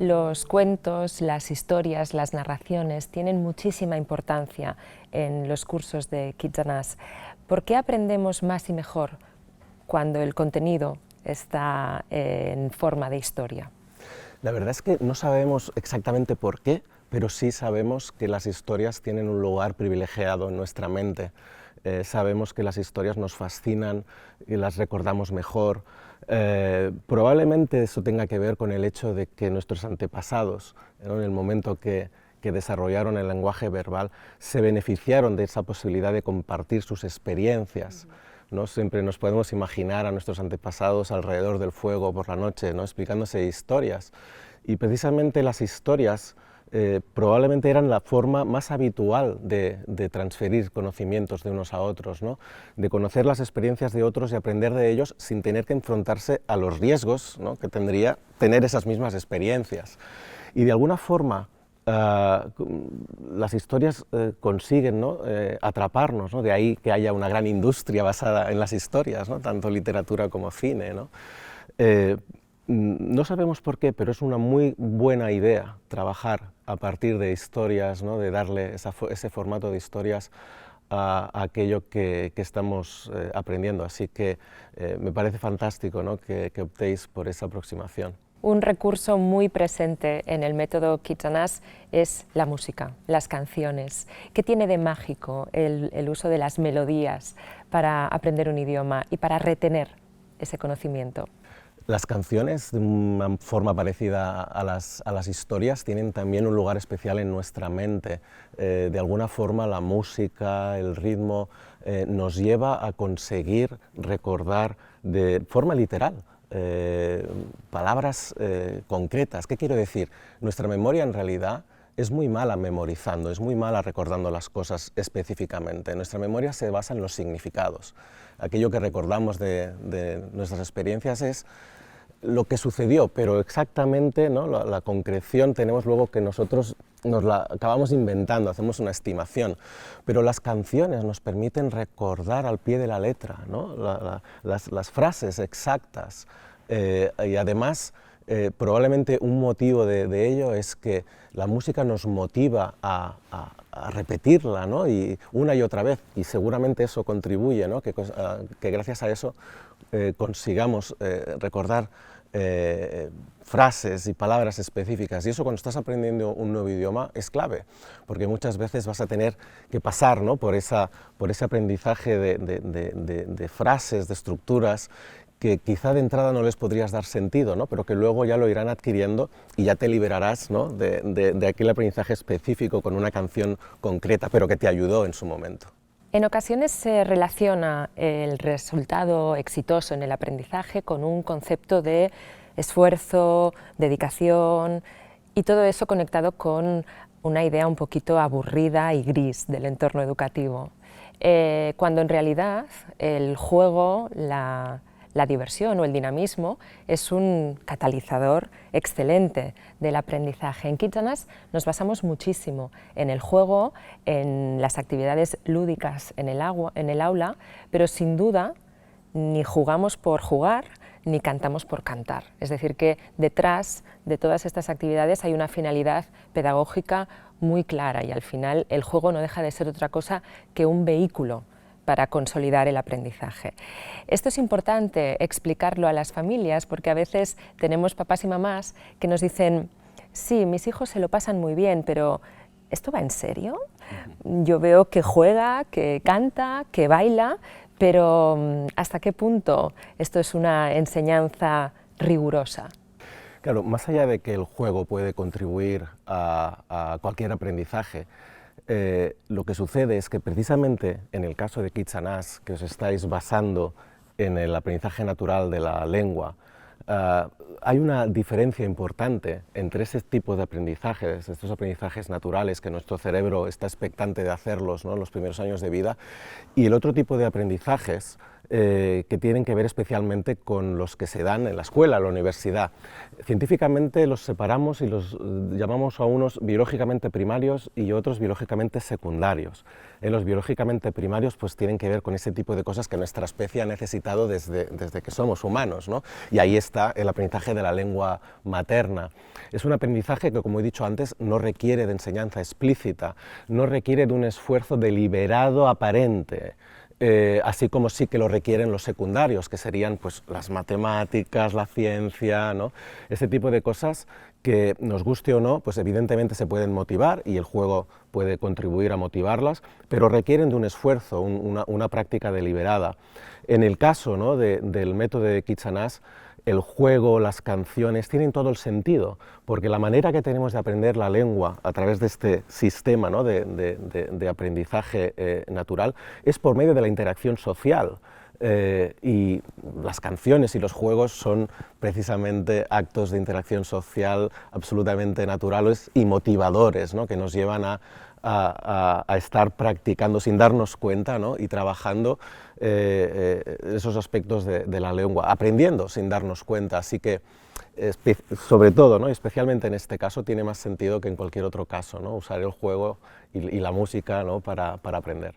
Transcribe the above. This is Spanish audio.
Los cuentos, las historias, las narraciones tienen muchísima importancia en los cursos de Kids and Us. ¿Por qué aprendemos más y mejor cuando el contenido está en forma de historia? La verdad es que no sabemos exactamente por qué, pero sí sabemos que las historias tienen un lugar privilegiado en nuestra mente. Sabemos que las historias nos fascinan y las recordamos mejor. Probablemente eso tenga que ver con el hecho de que nuestros antepasados, ¿no?, en el momento que desarrollaron el lenguaje verbal, se beneficiaron de esa posibilidad de compartir sus experiencias, ¿no? Siempre nos podemos imaginar a nuestros antepasados alrededor del fuego por la noche, ¿no?, explicándose historias. Y precisamente las historias probablemente eran la forma más habitual de transferir conocimientos de unos a otros, ¿no?, de conocer las experiencias de otros y aprender de ellos sin tener que enfrentarse a los riesgos, ¿no?, que tendría tener esas mismas experiencias. Y de alguna forma las historias consiguen, ¿no?, atraparnos, ¿no?, de ahí que haya una gran industria basada en las historias, ¿no?, tanto literatura como cine, ¿no? No sabemos por qué, pero es una muy buena idea trabajar a partir de historias, ¿no?, de darle ese formato de historias a aquello que estamos aprendiendo. Así que me parece fantástico, ¿no?, que optéis por esa aproximación. Un recurso muy presente en el método Kids and Us es la música, las canciones. ¿Qué tiene de mágico el uso de las melodías para aprender un idioma y para retener ese conocimiento? Las canciones, de una forma parecida a las historias, tienen también un lugar especial en nuestra mente. De alguna forma la música, el ritmo, nos lleva a conseguir recordar de forma literal palabras concretas. ¿Qué quiero decir? Nuestra memoria en realidad es muy mala memorizando, es muy mala recordando las cosas específicamente. Nuestra memoria se basa en los significados. Aquello que recordamos de nuestras experiencias es lo que sucedió, pero exactamente, ¿no?, la concreción tenemos luego que nosotros nos la acabamos inventando, hacemos una estimación. Pero las canciones nos permiten recordar al pie de la letra, ¿no?, las frases exactas. Y además, probablemente un motivo de ello es que la música nos motiva a repetirla, ¿no?, y una y otra vez, y seguramente eso contribuye, ¿no?, que gracias a eso consigamos recordar frases y palabras específicas. Y eso, cuando estás aprendiendo un nuevo idioma, es clave, porque muchas veces vas a tener que pasar, ¿no?, por ese aprendizaje de frases, de estructuras, que quizá de entrada no les podrías dar sentido, ¿no?, pero que luego ya lo irán adquiriendo y ya te liberarás, ¿no?, de aquel aprendizaje específico con una canción concreta, pero que te ayudó en su momento. En ocasiones se relaciona el resultado exitoso en el aprendizaje con un concepto de esfuerzo, dedicación, y todo eso conectado con una idea un poquito aburrida y gris del entorno educativo, cuando en realidad el juego, la diversión o el dinamismo es un catalizador excelente del aprendizaje. En Kids and Us nos basamos muchísimo en el juego, en las actividades lúdicas en el aula, pero sin duda ni jugamos por jugar ni cantamos por cantar. Es decir, que detrás de todas estas actividades hay una finalidad pedagógica muy clara y al final el juego no deja de ser otra cosa que un vehículo para consolidar el aprendizaje. Esto es importante explicarlo a las familias porque a veces tenemos papás y mamás que nos dicen: sí, mis hijos se lo pasan muy bien, pero ¿esto va en serio? Yo veo que juega, que canta, que baila, pero ¿hasta qué punto esto es una enseñanza rigurosa? Claro, más allá de que el juego puede contribuir a cualquier aprendizaje, lo que sucede es que precisamente en el caso de Kids and Us, que os estáis basando en el aprendizaje natural de la lengua, hay una diferencia importante entre ese tipo de aprendizajes, estos aprendizajes naturales que nuestro cerebro está expectante de hacerlos, ¿no?, en los primeros años de vida, y el otro tipo de aprendizajes que tienen que ver especialmente con los que se dan en la escuela, en la universidad. Científicamente los separamos y los llamamos a unos biológicamente primarios y otros biológicamente secundarios. En los biológicamente primarios pues tienen que ver con ese tipo de cosas que nuestra especie ha necesitado desde que somos humanos, ¿no? Y ahí está el aprendizaje de la lengua materna. Es un aprendizaje que, como he dicho antes, no requiere de enseñanza explícita, no requiere de un esfuerzo deliberado aparente. Así como sí que lo requieren los secundarios, que serían pues, las matemáticas, la ciencia, ¿no? Ese tipo de cosas que, nos guste o no, pues evidentemente se pueden motivar y el juego puede contribuir a motivarlas, pero requieren de un esfuerzo, una práctica deliberada. En el caso, ¿no?, del método de Kitsanás, el juego, las canciones, tienen todo el sentido, porque la manera que tenemos de aprender la lengua a través de este sistema, ¿no?, de aprendizaje natural es por medio de la interacción social. Y las canciones y los juegos son precisamente actos de interacción social absolutamente naturales y motivadores, ¿no?, que nos llevan a estar practicando sin darnos cuenta, ¿no?, y trabajando esos aspectos de la lengua, aprendiendo sin darnos cuenta. Así que, sobre todo, ¿no?, especialmente en este caso, tiene más sentido que en cualquier otro caso, ¿no?, usar el juego y la música, ¿no?, para aprender.